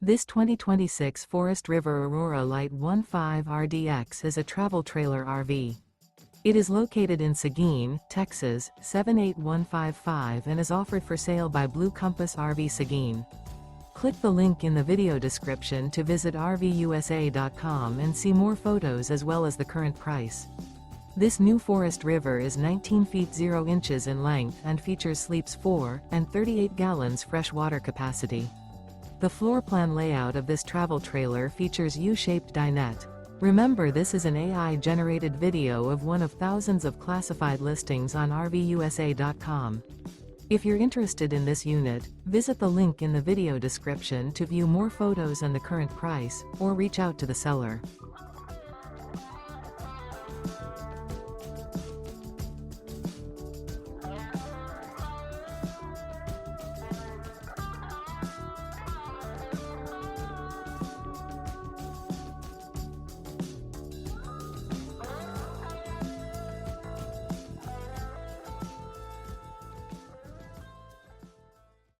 This 2026 Forest River Aurora Light 15 RDX is a travel trailer RV. It is located in Seguin, Texas, 78155 and is offered for sale by Blue Compass RV Seguin. Click the link in the video description to visit RVUSA.com and see more photos as well as the current price. This new Forest River is 19 feet 0 inches in length and features sleeps 4 and 38 gallons fresh water capacity. The floor plan layout of this travel trailer features U-Shaped Dinette. Remember, this is an AI-generated video of one of thousands of classified listings on RVUSA.com. If you're interested in this unit, visit the link in the video description to view more photos and the current price, or reach out to the seller.